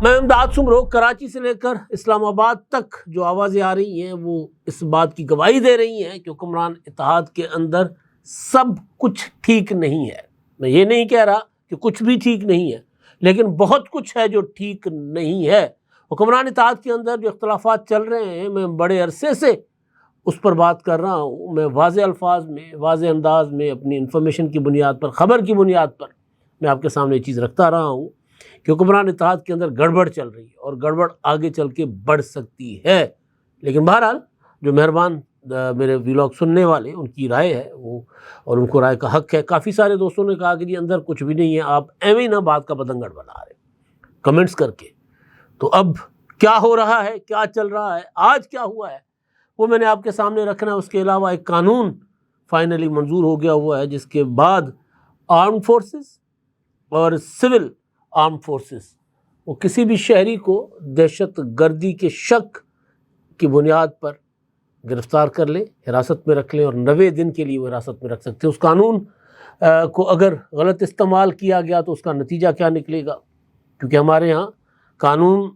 میں امداد سمرو کراچی سے لے کر اسلام آباد تک جو آوازیں آ رہی ہیں وہ اس بات کی گواہی دے رہی ہیں کہ حکمران اتحاد کے اندر سب کچھ ٹھیک نہیں ہے۔ میں یہ نہیں کہہ رہا کہ کچھ بھی ٹھیک نہیں ہے، لیکن بہت کچھ ہے جو ٹھیک نہیں ہے۔ حکمران اتحاد کے اندر جو اختلافات چل رہے ہیں، میں بڑے عرصے سے اس پر بات کر رہا ہوں۔ میں واضح الفاظ میں، واضح انداز میں، اپنی انفارمیشن کی بنیاد پر، خبر کی بنیاد پر میں آپ کے سامنے یہ چیز رکھتا رہا ہوں کہ حکمران اتحاد کے اندر گڑبڑ چل رہی ہے اور گڑبڑ آگے چل کے بڑھ سکتی ہے۔ لیکن بہرحال جو مہربان میرے ویلاگ سننے والے، ان کی رائے ہے وہ، اور ان کو رائے کا حق ہے۔ کافی سارے دوستوں نے کہا کہ جی اندر کچھ بھی نہیں ہے، آپ ایویں ہی نہ بات کا پتنگڑ بنا رہے کمنٹس کر کے۔ تو اب کیا ہو رہا ہے، کیا چل رہا ہے، آج کیا ہوا ہے، وہ میں نے آپ کے سامنے رکھنا ہے۔ اس کے علاوہ ایک قانون فائنلی منظور ہو گیا ہوا ہے، جس کے بعد آرم فورسز اور سول آرم فورسز وہ کسی بھی شہری کو دہشت گردی کے شک کی بنیاد پر گرفتار کر لیں، حراست میں رکھ لیں، اور 90 دن کے لیے وہ حراست میں رکھ سکتے ہیں۔ اس قانون کو اگر غلط استعمال کیا گیا تو اس کا نتیجہ کیا نکلے گا، کیونکہ ہمارے ہاں قانون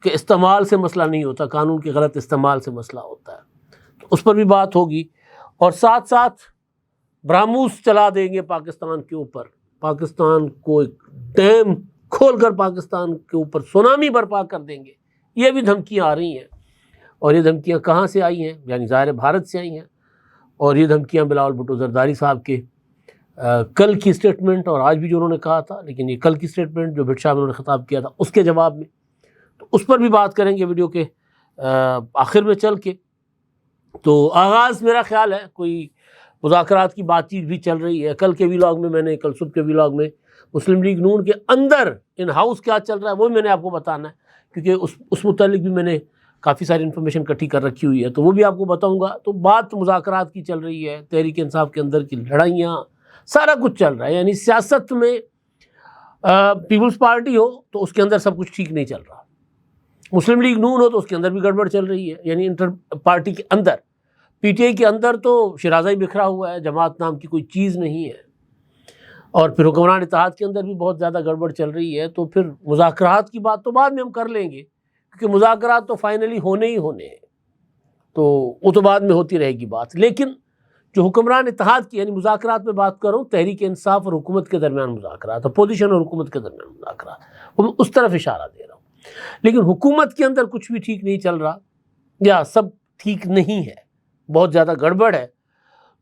کے استعمال سے مسئلہ نہیں ہوتا، قانون کے غلط استعمال سے مسئلہ ہوتا ہے۔ تو اس پر بھی بات ہوگی، اور ساتھ ساتھ براموس چلا دیں گے پاکستان کے اوپر، پاکستان کو ایک ڈیم کھول کر پاکستان کے اوپر سونامی برپا کر دیں گے۔ یہ بھی دھمکیاں آ رہی ہیں، اور یہ دھمکیاں کہاں سے آئی ہیں؟ یعنی ظاہر بھارت سے آئی ہیں، اور یہ دھمکیاں بلاول بھٹو زرداری صاحب کے کل کی سٹیٹمنٹ، اور آج بھی جو انہوں نے کہا تھا، لیکن یہ کل کی سٹیٹمنٹ جو بھٹ صاحب انہوں نے خطاب کیا تھا اس کے جواب میں، تو اس پر بھی بات کریں گے ویڈیو کے آخر میں چل کے۔ تو آغاز میرا خیال ہے کوئی مذاکرات کی بات چیت بھی چل رہی ہے۔ کل کے ویلاگ میں، میں نے کل صبح کے ویلاگ میں مسلم لیگ نون کے اندر ان ہاؤس کیا چل رہا ہے وہ میں نے آپ کو بتانا ہے، کیونکہ اس متعلق بھی میں نے کافی ساری انفارمیشن اکٹھی کر رکھی ہوئی ہے، تو وہ بھی آپ کو بتاؤں گا۔ تو بات مذاکرات کی چل رہی ہے، تحریک انصاف کے اندر کی لڑائیاں، سارا کچھ چل رہا ہے۔ یعنی سیاست میں پیپلز پارٹی ہو تو اس کے اندر سب کچھ ٹھیک نہیں چل رہا، مسلم لیگ نون ہو تو اس کے اندر بھی گڑبڑ چل رہی ہے۔ یعنی انٹر پارٹی کے اندر، پی ٹی آئی کے اندر تو شرازہ ہی بکھرا ہوا ہے، جماعت نام کی کوئی چیز نہیں ہے، اور پھر حکمران اتحاد کے اندر بھی بہت زیادہ گڑبڑ چل رہی ہے۔ تو پھر مذاکرات کی بات تو بعد میں ہم کر لیں گے، کیونکہ مذاکرات تو فائنلی ہونے ہی ہونے ہیں، تو وہ تو بعد میں ہوتی رہے گی بات۔ لیکن جو حکمران اتحاد کی، یعنی مذاکرات میں بات کروں، تحریک انصاف اور حکومت کے درمیان مذاکرات، اپوزیشن اور حکومت کے درمیان مذاکرات، وہ اس طرف اشارہ دے رہا ہوں۔ لیکن حکومت کے اندر کچھ بھی ٹھیک نہیں چل رہا، یا سب ٹھیک نہیں ہے، بہت زیادہ گڑبڑ ہے،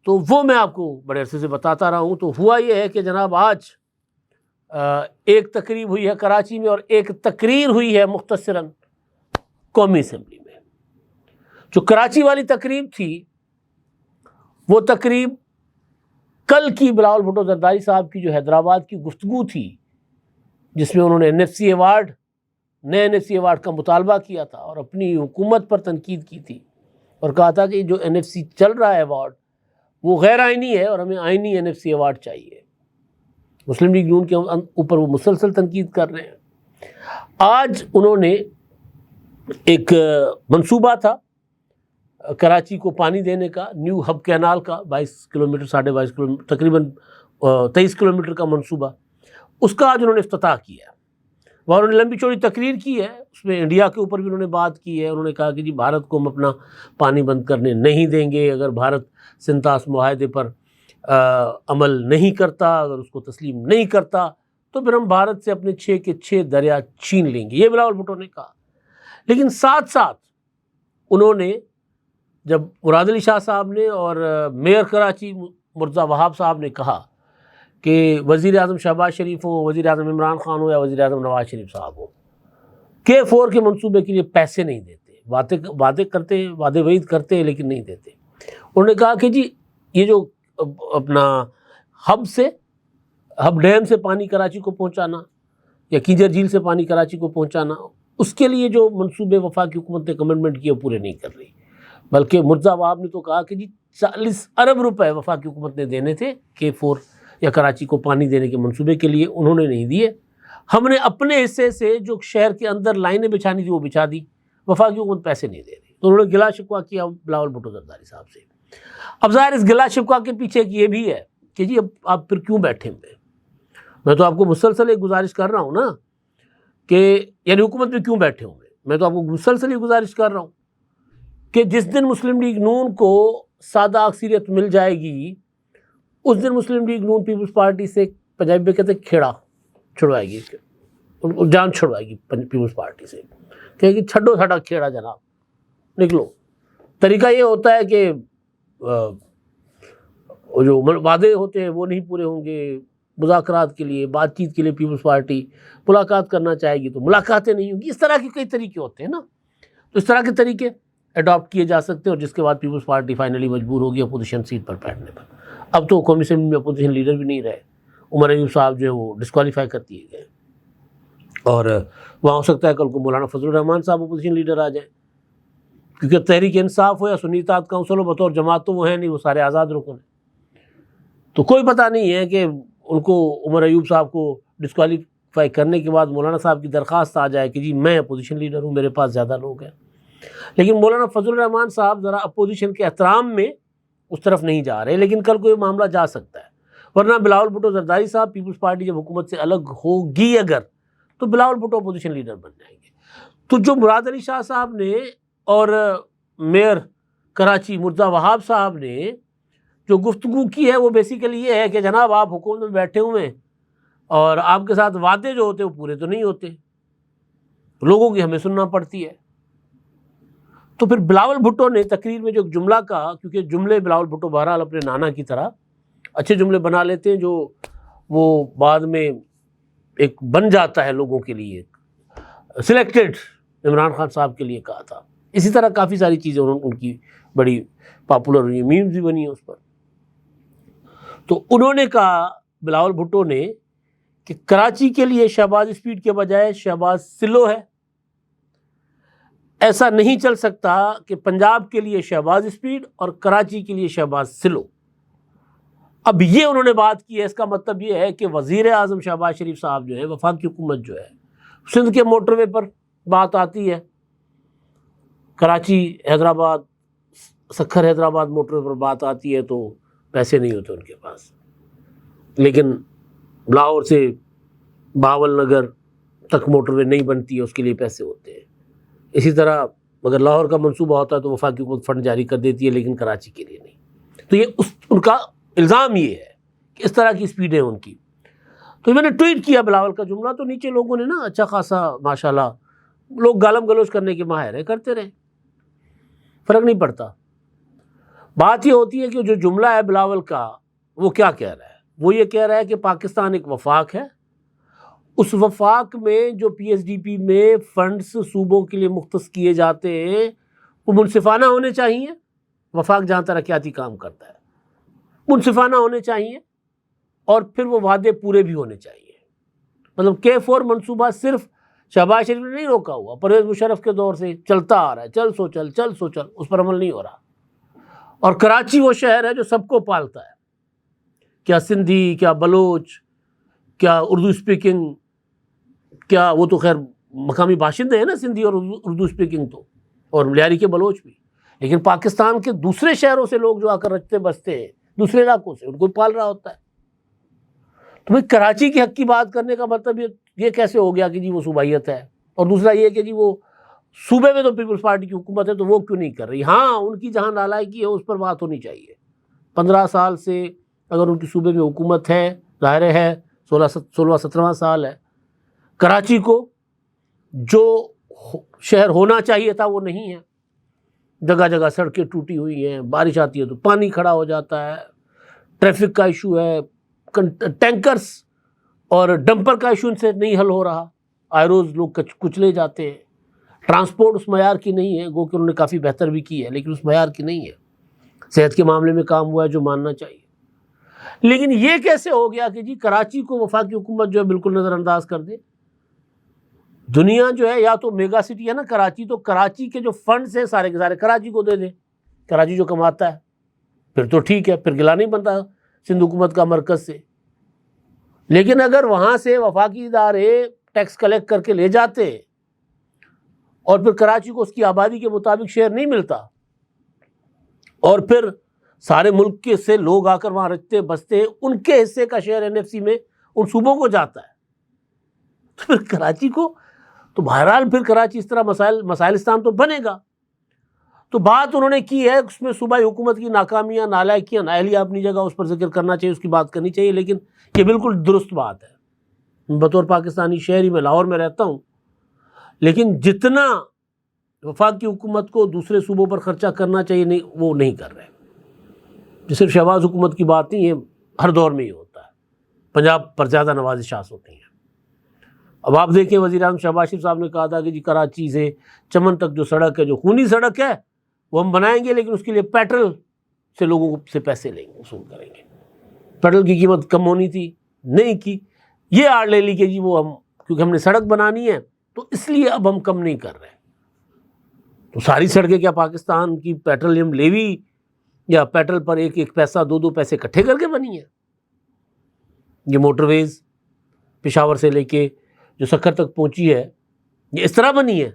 تو وہ میں آپ کو بڑے عرصے سے بتاتا رہا ہوں۔ تو ہوا یہ ہے کہ جناب آج ایک تقریب ہوئی ہے کراچی میں، اور ایک تقریر ہوئی ہے مختصراً قومی اسمبلی میں۔ جو کراچی والی تقریب تھی، وہ تقریب کل کی بلاول بھٹو زرداری صاحب کی جو حیدرآباد کی گفتگو تھی، جس میں انہوں نے این ایف سی ایوارڈ، نئے این ایف سی ایوارڈ کا مطالبہ کیا تھا، اور اپنی حکومت پر تنقید کی تھی، اور کہا تھا کہ جو این ایف سی چل رہا ہے ایوارڈ وہ غیر آئینی ہے، اور ہمیں آئینی این ایف سی ایوارڈ چاہیے۔ مسلم لیگ نون کے اوپر وہ مسلسل تنقید کر رہے ہیں۔ آج انہوں نے ایک منصوبہ تھا کراچی کو پانی دینے کا، نیو ہب کینال کا، 22 کلومیٹر، 22.5 کلومیٹر، تقریباً 23 کلومیٹر کا منصوبہ، اس کا آج انہوں نے افتتاح کیا ہے۔ وہ انہوں نے لمبی چوڑی تقریر کی ہے، اس میں انڈیا کے اوپر بھی انہوں نے بات کی ہے۔ انہوں نے کہا کہ جی بھارت کو ہم اپنا پانی بند کرنے نہیں دیں گے، اگر بھارت سنتاس معاہدے پر عمل نہیں کرتا، اگر اس کو تسلیم نہیں کرتا، تو پھر ہم بھارت سے اپنے 6 کے 6 دریا چھین لیں گے، یہ بلاول بھٹو نے کہا۔ لیکن ساتھ ساتھ انہوں نے، جب مراد علی شاہ صاحب نے اور میئر کراچی مرزا وہاب صاحب نے کہا کہ وزیر اعظم شہباز شریف ہو، وزیر اعظم عمران خان ہو، یا وزیر اعظم نواز شریف صاحب ہو، K4 کے منصوبے کے لیے پیسے نہیں دیتے، وعدے کرتے ہیں، وعدے وعید کرتے ہیں، لیکن نہیں دیتے۔ انہوں نے کہا کہ جی یہ جو اپنا ہب ڈیم سے پانی کراچی کو پہنچانا، یا کینجر جھیل سے پانی کراچی کو پہنچانا، اس کے لیے جو منصوبے وفاقی حکومت نے کمٹمنٹ کیے وہ پورے نہیں کر رہی، بلکہ مرزا وہاب نے تو کہا کہ جی 40 ارب روپے وفاقی حکومت نے دینے تھے K4 یا کراچی کو پانی دینے کے منصوبے کے لیے، انہوں نے نہیں دیے۔ ہم نے اپنے حصے سے جو شہر کے اندر لائنیں بچھانی تھی وہ بچھا دی، وفاقی حکومت پیسے نہیں دے رہی۔ تو انہوں نے گلا شکوہ کیا بلاول بھٹو زرداری صاحب سے۔ اب ظاہر اس گلا شکوہ کے پیچھے یہ بھی ہے کہ جی اب آپ پھر کیوں بیٹھے ہوئے؟ میں تو آپ کو مسلسل ایک گزارش کر رہا ہوں نا کہ یعنی حکومت میں کیوں بیٹھے ہوئے. میں تو آپ کو مسلسل گزارش کر رہا ہوں کہ جس دن مسلم لیگ نون کو سادہ اکثریت مل جائے گی اس دن مسلم لیگ نون پیپلز پارٹی سے پنجابی میں کہتے ہیں کھیڑا چھڑوائے گی, جان چھڑوائے گی پیپلز پارٹی سے, کہے گی چھڈو ساڈا کھیڑا جناب نکلو. طریقہ یہ ہوتا ہے کہ جو وعدے ہوتے ہیں وہ نہیں پورے ہوں گے, مذاکرات کے لیے بات چیت کے لیے پیپلز پارٹی ملاقات کرنا چاہے گی تو ملاقاتیں نہیں ہوں گی. اس طرح کے کئی طریقے ہوتے ہیں نا, تو اس طرح کے طریقے اڈاپٹ کیے جا سکتے ہیں, اور جس کے بعد پیپلز پارٹی فائنلی مجبور ہوگی اپوزیشن سیٹ پر بیٹھنے پر. اب تو قومی اسمبلی میں اپوزیشن لیڈر بھی نہیں رہے, عمر ایوب صاحب جو ہے وہ ڈسکوالیفائی کر دیے گئے, اور وہاں ہو سکتا ہے کل کو مولانا فضل الرحمان صاحب اپوزیشن لیڈر آ جائیں, کیونکہ تحریک انصاف ہو یا سنی اتحاد کونسل ہو بطور جماعت تو وہ ہیں نہیں, وہ سارے آزاد رکن ہیں. تو کوئی پتہ نہیں ہے کہ ان کو عمر ایوب صاحب کو ڈسکوالیفائی کرنے کے بعد مولانا صاحب کی درخواست آ جائے کہ جی میں اپوزیشن لیڈر ہوں, میرے پاس زیادہ لوگ ہیں. لیکن مولانا فضل الرحمان صاحب ذرا اپوزیشن کے احترام میں اس طرف نہیں جا رہے, لیکن کل کو یہ معاملہ جا سکتا ہے. ورنہ بلاول بھٹو زرداری صاحب پیپلز پارٹی جب حکومت سے الگ ہوگی اگر, تو بلاول بھٹو اپوزیشن لیڈر بن جائیں گے. تو جو مراد علی شاہ صاحب نے اور میئر کراچی مرزا وہاب صاحب نے جو گفتگو کی ہے وہ بیسیکلی یہ ہے کہ جناب آپ حکومت میں بیٹھے ہوئے ہیں اور آپ کے ساتھ وعدے جو ہوتے ہیں وہ پورے تو نہیں ہوتے, لوگوں کی ہمیں سننا پڑتی ہے. تو پھر بلاول بھٹو نے تقریر میں جو جملہ کہا, کیونکہ جملے بلاول بھٹو بہرحال اپنے نانا کی طرح اچھے جملے بنا لیتے ہیں جو وہ بعد میں ایک بن جاتا ہے لوگوں کے لیے, سلیکٹڈ عمران خان صاحب کے لیے کہا تھا. اسی طرح کافی ساری چیزیں ان کی بڑی پاپولر ہوئی, میمز بھی بنی ہیں اس پر. تو انہوں نے کہا بلاول بھٹو نے کہ کراچی کے لیے شہباز اسپیڈ کے بجائے شہباز سلو ہے. ایسا نہیں چل سکتا کہ پنجاب کے لیے شہباز اسپیڈ اور کراچی کے لیے شہباز سلو. اب یہ انہوں نے بات کی ہے, اس کا مطلب یہ ہے کہ وزیر اعظم شہباز شریف صاحب جو ہے, وفاقی حکومت جو ہے, سندھ کے موٹر وے پر بات آتی ہے, کراچی حیدرآباد سکھر حیدرآباد موٹر وے پر بات آتی ہے تو پیسے نہیں ہوتے ان کے پاس, لیکن لاہور سے بہاول نگر تک موٹر وے نہیں بنتی ہے, اس کے لیے پیسے ہوتے ہیں. اسی طرح اگر لاہور کا منصوبہ ہوتا ہے تو وفاقی حکومت فنڈ جاری کر دیتی ہے, لیکن کراچی کے لیے نہیں. تو یہ ان کا الزام یہ ہے کہ اس طرح کی سپیڈیں ان کی. تو میں نے ٹویٹ کیا بلاول کا جملہ, تو نیچے لوگوں نے نا اچھا خاصا ماشاءاللہ لوگ گالم گلوچ کرنے کے ماہر ہیں, کرتے رہے, فرق نہیں پڑتا. بات یہ ہوتی ہے کہ جو جملہ ہے بلاول کا وہ کیا کہہ رہا ہے, وہ یہ کہہ رہا ہے کہ پاکستان ایک وفاق ہے, اس وفاق میں جو پی ایس ڈی پی میں فنڈز صوبوں کے لیے مختص کیے جاتے ہیں وہ منصفانہ ہونے چاہیے. وفاق جہاں ترقیاتی کام کرتا ہے منصفانہ ہونے چاہیے, اور پھر وہ وعدے پورے بھی ہونے چاہیے. مطلب K4 منصوبہ صرف شہباز شریف نے نہیں روکا ہوا, پرویز مشرف کے دور سے چلتا آ رہا ہے, چل سو چل, اس پر عمل نہیں ہو رہا. اور کراچی وہ شہر ہے جو سب کو پالتا ہے, کیا سندھی, کیا بلوچ, کیا اردو اسپیکنگ, کیا وہ تو خیر مقامی باشندے ہیں نا سندھی اور اردو اسپیکنگ تو, اور ملیاری کے بلوچ بھی, لیکن پاکستان کے دوسرے شہروں سے لوگ جو آ کر رچتے بستے ہیں دوسرے علاقوں سے, ان کو پال رہا ہوتا ہے. تو بھائی کراچی کے حق کی بات کرنے کا مطلب یہ کیسے ہو گیا کہ جی وہ صوبائیت ہے, اور دوسرا یہ کہ جی وہ صوبے میں تو پیپلز پارٹی کی حکومت ہے تو وہ کیوں نہیں کر رہی. ہاں ان کی جہاں نالائکی ہے اس پر بات ہونی چاہیے. 15 سال سے اگر ان کی صوبے میں حکومت ہے, ظاہر ہے 16-17واں سال ہے, کراچی کو جو شہر ہونا چاہیے تھا وہ نہیں ہے. جگہ جگہ سڑکیں ٹوٹی ہوئی ہیں, بارش آتی ہے تو پانی کھڑا ہو جاتا ہے, ٹریفک کا ایشو ہے, ٹینکرز اور ڈمپر کا ایشو ان سے نہیں حل ہو رہا, آئے روز لوگ کچلے جاتے ہیں. ٹرانسپورٹ اس معیار کی نہیں ہے, گو کہ انہوں نے کافی بہتر بھی کی ہے لیکن اس معیار کی نہیں ہے. صحت کے معاملے میں کام ہوا ہے جو ماننا چاہیے. لیکن یہ کیسے ہو گیا کہ جی کراچی کو وفاقی حکومت جو ہے بالکل نظر انداز کر دے. دنیا جو ہے یا تو میگا سٹی ہے نا کراچی, تو کراچی کے جو فنڈز ہیں سارے کے سارے کراچی کو دے دیں, کراچی جو کماتا ہے, پھر تو ٹھیک ہے, پھر گلا نہیں بنتا سندھ حکومت کا مرکز سے. لیکن اگر وہاں سے وفاقی ادارے ٹیکس کلیکٹ کر کے لے جاتے اور پھر کراچی کو اس کی آبادی کے مطابق شیئر نہیں ملتا, اور پھر سارے ملک کے سے لوگ آ کر وہاں رچتے بستے, ان کے حصے کا شیئر NFC میں ان صوبوں کو جاتا ہے, تو پھر کراچی کو تو بہرحال پھر کراچی اس طرح مسائلستان تو بنے گا. تو بات انہوں نے کی ہے، اس میں صوبائی حکومت کی ناکامیاں، نالائکیاں، نااہلیاں اپنی جگہ، اس پر ذکر کرنا چاہیے، اس کی بات کرنی چاہیے، لیکن یہ بالکل درست بات ہے. بطور پاکستانی شہری میں لاہور میں رہتا ہوں، لیکن جتنا وفاقی حکومت کو دوسرے صوبوں پر خرچہ کرنا چاہیے نہیں، وہ نہیں کر رہے. یہ صرف شہباز حکومت کی بات نہیں، یہ ہر دور میں ہی ہوتا ہے. پنجاب پر زیادہ نوازشات ہوتی ہیں. اب آپ دیکھیں وزیر اعظم شہباز شریف صاحب نے کہا تھا کہ جی کراچی سے چمن تک جو سڑک ہے، جو خونی سڑک ہے، وہ ہم بنائیں گے، لیکن اس کے لیے پیٹرول سے لوگوں سے پیسے لیں گے، وصول کریں گے. پیٹرول کی قیمت کم ہونی تھی، نہیں کی. یہ آڑ لے لی کہ جی وہ ہم کیونکہ ہم نے سڑک بنانی ہے تو اس لیے اب ہم کم نہیں کر رہے. تو ساری سڑکیں کیا پاکستان کی پیٹرولیم لیوی یا پیٹرول پر ایک ایک پیسہ، دو دو پیسے اکٹھے کر کے بنی ہے؟ یہ موٹر ویز پشاور سے لے کے جو سکھر تک پہنچی ہے، یہ اس طرح بنی ہے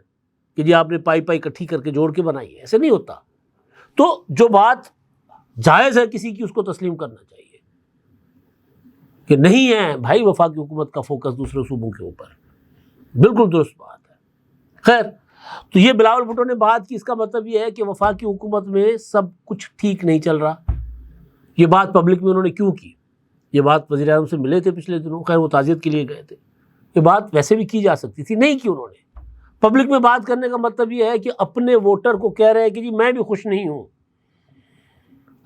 کہ جی آپ نے پائی اکٹھی کر کے جوڑ کے بنائی ہے؟ ایسے نہیں ہوتا. تو جو بات جائز ہے کسی کی، اس کو تسلیم کرنا چاہیے کہ نہیں ہے بھائی وفاقی حکومت کا فوکس دوسرے صوبوں کے اوپر. بالکل درست بات ہے. خیر، تو یہ بلاول بھٹو نے بات کی، اس کا مطلب یہ ہے کہ وفاقی حکومت میں سب کچھ ٹھیک نہیں چل رہا. یہ بات پبلک میں انہوں نے کیوں کی؟ یہ بات وزیر اعظم سے ملے تھے پچھلے دنوں، خیر وہ تعزیت کے لیے گئے تھے. یہ بات ویسے بھی کی جا سکتی تھی، نہیں کی انہوں نے. پبلک میں بات کرنے کا مطلب یہ ہے کہ اپنے ووٹر کو کہہ رہے ہیں کہ جی میں بھی خوش نہیں ہوں،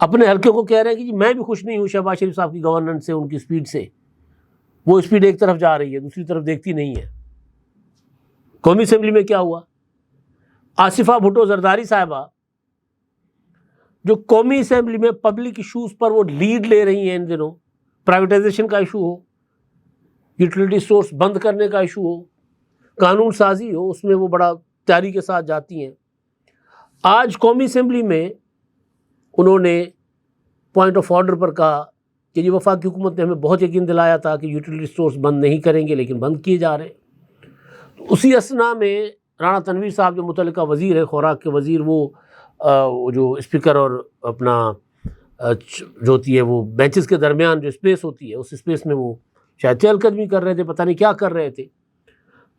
اپنے حلقے کو کہہ رہے ہیں کہ جی میں بھی خوش نہیں ہوں شہباز شریف صاحب کی گورننس سے، ان کی سپیڈ سے. وہ سپیڈ ایک طرف جا رہی ہے، دوسری طرف دیکھتی نہیں ہے. قومی اسمبلی میں کیا ہوا؟ آصفہ بھٹو زرداری صاحبہ جو قومی اسمبلی میں پبلک ایشوز پر وہ لیڈ لے رہی ہیں ان دنوں، پرائیویٹائزیشن کا ایشو ہو، یوٹیلیٹی سورس بند کرنے کا ایشو ہو، قانون سازی ہو، اس میں وہ بڑا تیاری کے ساتھ جاتی ہیں. آج قومی اسمبلی میں انہوں نے پوائنٹ آف آرڈر پر کہا کہ یہ وفاقی حکومت نے ہمیں بہت یقین دلایا تھا کہ یوٹیلیٹی سورس بند نہیں کریں گے، لیکن بند کیے جا رہے ہیں. تو اسی اثنا میں رانا تنویر صاحب جو متعلقہ وزیر ہے، خوراک کے وزیر، وہ جو اسپیکر اور اپنا جو ہوتی ہے وہ بینچز کے درمیان جو اسپیس ہوتی ہے، اس اسپیس میں وہ شاید چہل قدمی کر رہے تھے، پتہ نہیں کیا کر رہے تھے.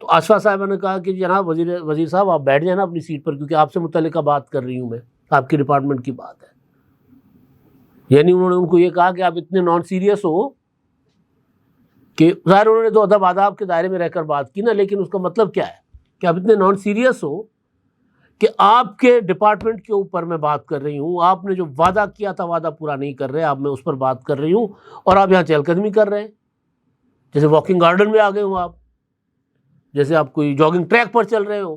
تو آصفہ صاحبہ نے کہا کہ جناب وزیر صاحب آپ بیٹھ جائیں نا اپنی سیٹ پر، کیونکہ آپ سے متعلقہ بات کر رہی ہوں میں، آپ کی ڈپارٹمنٹ کی بات ہے. یعنی انہوں نے ان کو یہ کہا کہ آپ اتنے نان سیریس ہو کہ ظاہر انہوں نے تو ادب آداب کے دائرے میں رہ کر بات کی نا، لیکن اس کا مطلب کیا ہے کہ آپ اتنے نان سیریس ہو کہ آپ کے ڈپارٹمنٹ کے اوپر میں بات کر رہی ہوں، آپ نے جو وعدہ کیا تھا وعدہ پورا نہیں کر رہے، آپ میں اس پر بات کر رہی ہوں اور آپ یہاں چہل قدمی کر رہے ہیں، جیسے واکنگ گارڈن میں آ گئے ہوں آپ، جیسے آپ کوئی جاگنگ ٹریک پر چل رہے ہو.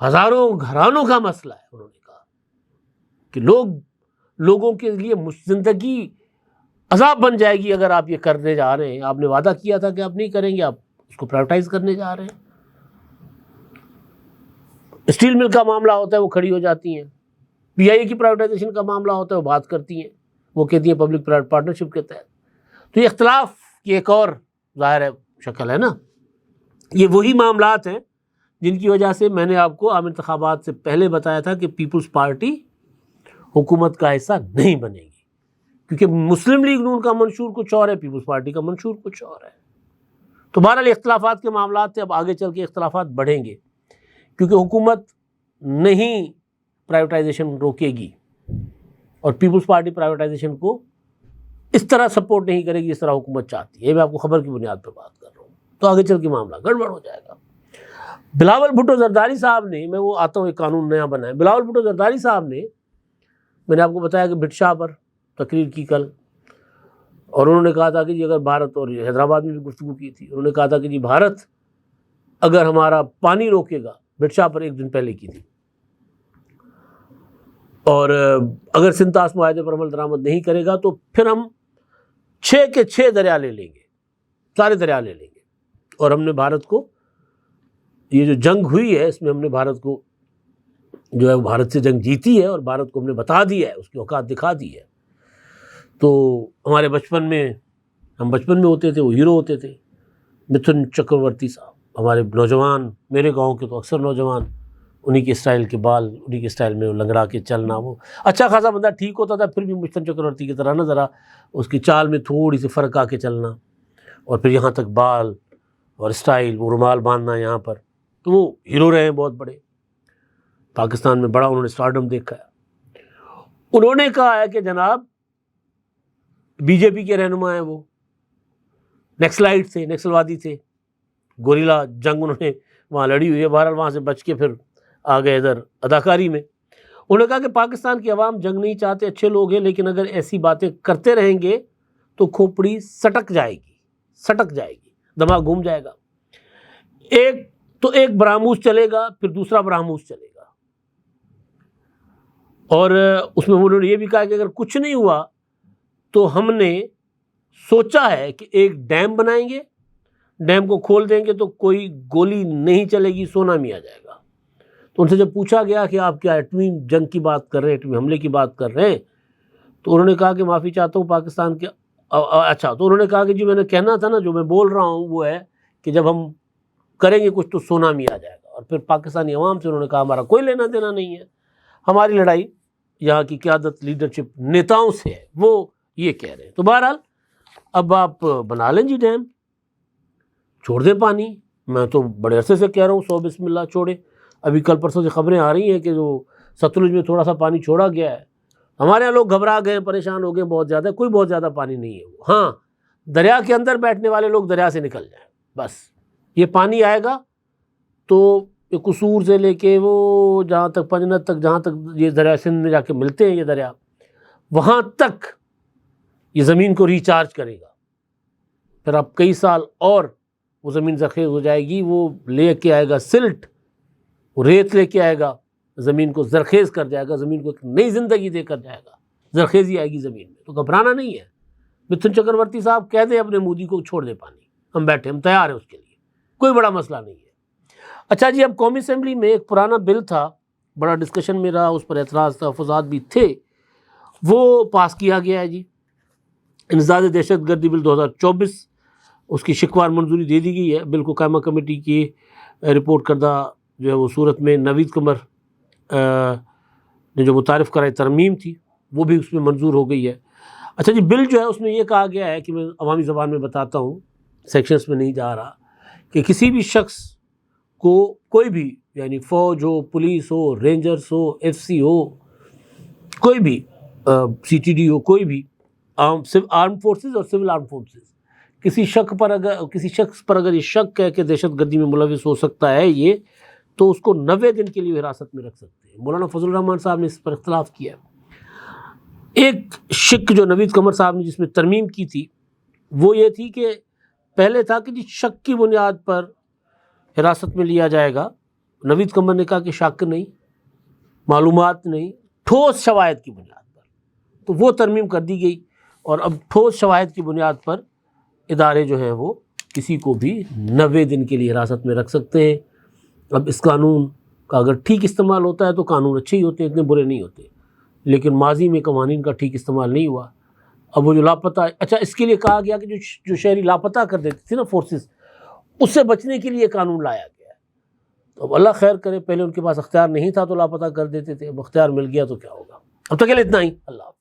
ہزاروں گھرانوں کا مسئلہ ہے. انہوں نے کہا کہ لوگوں کے لیے زندگی عذاب بن جائے گی اگر آپ یہ کرنے جا رہے ہیں. آپ نے وعدہ کیا تھا کہ آپ نہیں کریں گے، آپ اس کو پرائیویٹائز کرنے جا رہے ہیں. اسٹیل مل کا معاملہ ہوتا ہے وہ کھڑی ہو جاتی ہیں، پی آئی اے کی پرائیویٹائزیشن کا معاملہ ہوتا ہے وہ بات کرتی ہیں، وہ کہتی ہیں پبلک پرائیویٹ پارٹنرشپ کے تحت. تو یہ اختلاف کی ایک اور ظاہر ہے شکل ہے نا. یہ وہی معاملات ہیں جن کی وجہ سے میں نے آپ کو عام انتخابات سے پہلے بتایا تھا کہ پیپلز پارٹی حکومت کا حصہ نہیں بنے گی، کیونکہ مسلم لیگ نون کا منشور کچھ اور ہے، پیپلز پارٹی کا منشور کچھ اور ہے. تو بہرحال اختلافات کے معاملات تھے. اب آگے چل کے اختلافات بڑھیں گے کیونکہ حکومت نہیں پرائیویٹائزیشن روکے گی اور پیپلز پارٹی پرائیویٹائزیشن کو اس طرح سپورٹ نہیں کرے گی جس طرح حکومت چاہتی ہے. یہ میں آپ کو خبر کی بنیاد پر بات کر رہا ہوں. تو آگے چل کے معاملہ گڑبڑ ہو جائے گا. بلاول بھٹو زرداری صاحب نے، میں وہ آتا ہوں ایک قانون نیا بنا ہے، بلاول بھٹو زرداری صاحب نے، میں نے آپ کو بتایا کہ بھٹ شاہ پر تقریر کی کل، اور انہوں نے کہا تھا کہ جی اگر بھارت، اور حیدرآباد میں بھی گفتگو کی تھی، انہوں نے کہا تھا کہ جی بھارت اگر ہمارا پانی روکے گا، بھٹ شاہ پر ایک دن پہلے کی تھی، اور اگر سنتاس معاہدے پر عمل درآمد نہیں کرے گا تو پھر ہم 6 کے 6 دریا لے لیں گے، سارے دریا لے لیں گے. اور ہم نے بھارت کو، یہ جو جنگ ہوئی ہے اس میں ہم نے بھارت کو جو ہے وہ بھارت سے جنگ جیتی ہے، اور بھارت کو ہم نے بتا دیا ہے، اس کی اوقات دکھا دی ہے. تو ہمارے بچپن میں، ہم بچپن میں ہوتے تھے، وہ ہیرو ہوتے تھے، متھن چکرورتی صاحب. ہمارے نوجوان، میرے گاؤں کے تو اکثر نوجوان انہی کے اسٹائل کے بال، انہی کے اسٹائل میں لنگڑا کے چلنا، وہ اچھا خاصا بندہ ٹھیک ہوتا تھا، پھر بھی متھن چکرورتی کی طرح نا ذرا اس کی چال میں تھوڑی سی فرق آ کے چلنا، اور پھر یہاں تک بال اور اسٹائل، وہ رومال باندھنا یہاں پر. تو وہ ہیرو رہے ہیں بہت بڑے، پاکستان میں بڑا انہوں نے اسٹارڈم دیکھا ہے۔ انہوں نے کہا ہے کہ جناب بی جے پی کے رہنما ہیں، وہ نیکسلائٹ تھے، نیکسل وادی تھے، گوریلا جنگ انہوں نے وہاں لڑی ہوئی ہے، بہرحال وہاں سے بچ کے پھر آ گئے ادھر اداکاری میں۔ انہوں نے کہا کہ پاکستان کی عوام جنگ نہیں چاہتے، اچھے لوگ ہیں، لیکن اگر ایسی باتیں کرتے رہیں گے تو کھوپڑی سٹک جائے گی، دماغ گھوم جائے گا۔ ایک براموس چلے گا، پھر دوسرا براموس چلے گا، اور اس میں انہوں نے یہ بھی کہا کہ اگر کچھ نہیں ہوا تو ہم نے سوچا ہے کہ ایک ڈیم بنائیں گے، ڈیم کو کھول دیں گے تو کوئی گولی نہیں چلے گی، سونامی آ جائے گا۔ تو ان سے جب پوچھا گیا کہ آپ کیا ایٹمی جنگ کی بات کر رہے ہیں، ایٹمی حملے کی بات کر رہے ہیں، تو انہوں نے کہا کہ معافی چاہتا ہوں پاکستان کے اچھا، تو انہوں نے کہا کہ جی میں نے کہنا تھا نا، جو میں بول رہا ہوں وہ ہے کہ جب ہم کریں گے کچھ تو سونامی آ جائے گا۔ اور پھر پاکستانی عوام سے انہوں نے کہا ہمارا کوئی لینا دینا نہیں ہے، ہماری لڑائی یہاں کی قیادت، لیڈرشپ، نیتاؤں سے ہے، وہ یہ کہہ رہے ہیں۔ تو بہرحال اب آپ بنا لیں جی ڈیم، چھوڑ دیں پانی۔ میں تو بڑے عرصے سے کہہ رہا ہوں سو بسم اللہ چھوڑے۔ ابھی کل پرسوں سے خبریں آ رہی ہیں کہ جو ستلج میں تھوڑا سا پانی چھوڑا گیا ہے، ہمارے یہاں لوگ گھبرا گئے، پریشان ہو گئے بہت زیادہ، کوئی بہت زیادہ پانی نہیں ہے وہ۔ ہاں، دریا کے اندر بیٹھنے والے لوگ دریا سے نکل جائیں، بس یہ پانی آئے گا تو قصور سے لے کے وہ جہاں تک پنجنت تک، جہاں تک یہ دریا سندھ میں جا کے ملتے ہیں یہ دریا، وہاں تک یہ زمین کو ریچارج کرے گا۔ پھر اب کئی سال اور وہ زمین زرخیز ہو جائے گی، وہ لے کے آئے گا سلٹ، وہ ریت لے کے آئے گا، زمین کو زرخیز کر جائے گا، زمین کو ایک نئی زندگی دے کر جائے گا، زرخیزی آئے گی زمین میں۔ تو گھبرانا نہیں ہے۔ متھن چکرورتی صاحب کہہ دیں اپنے مودی کو چھوڑ دے پانی، ہم بیٹھے، ہم تیار ہیں اس کے لیے، کوئی بڑا مسئلہ نہیں ہے۔ اچھا جی، اب قومی اسمبلی میں ایک پرانا بل تھا، بڑا ڈسکشن میں رہا، اس پر اعتراض تحفظات بھی تھے، وہ پاس کیا گیا ہے جی، انسداد دہشت گردی بل 2024، اس کی شکوار منظوری دے دی گئی ہے۔ بل کو قائمہ کمیٹی کی رپورٹ کردہ جو ہے وہ صورت میں نوید قمر نے جو متعارف کرائی ترمیم تھی، وہ بھی اس میں منظور ہو گئی ہے۔ اچھا جی، بل جو ہے اس میں یہ کہا گیا ہے کہ میں عوامی زبان میں بتاتا ہوں، سیکشنز میں نہیں جا رہا، کہ کسی بھی شخص کو کوئی بھی، یعنی فوج ہو، پولیس ہو، رینجرز ہو، ایف سی ہو، کوئی بھی سی ٹی ڈی ہو، کوئی بھی آرم فورسز اور سول آرم فورسز، کسی شخص پر اگر یہ شک ہے کہ دہشت گردی میں ملوث ہو سکتا ہے یہ، تو اس کو 90 دن کے لیے حراست میں رکھ سکتے ہیں۔ مولانا فضل الرحمان صاحب نے اس پر اختلاف کیا ہے۔ ایک شک جو نوید قمر صاحب نے جس میں ترمیم کی تھی وہ یہ تھی کہ پہلے تھا کہ جی شک کی بنیاد پر حراست میں لیا جائے گا، نوید قمر نے کہا کہ شک نہیں، معلومات نہیں، ٹھوس شواہد کی بنیاد پر، تو وہ ترمیم کر دی گئی، اور اب ٹھوس شواہد کی بنیاد پر ادارے جو ہیں وہ کسی کو بھی 90 دن کے لیے حراست میں رکھ سکتے ہیں۔ اب اس قانون کا اگر ٹھیک استعمال ہوتا ہے تو قانون اچھے ہی ہوتے ہیں، اتنے برے نہیں ہوتے، لیکن ماضی میں قوانین کا ٹھیک استعمال نہیں ہوا۔ اب وہ جو لاپتہ، اچھا اس کے لیے کہا گیا کہ جو شہری لاپتہ کر دیتے تھے نا فورسز، اس سے بچنے کے لیے قانون لایا گیا ہے۔ تو اب اللہ خیر کرے، پہلے ان کے پاس اختیار نہیں تھا تو لاپتہ کر دیتے تھے، اب اختیار مل گیا تو کیا ہوگا۔ اب تک کے لیے اتنا ہی، اللہ حافظ۔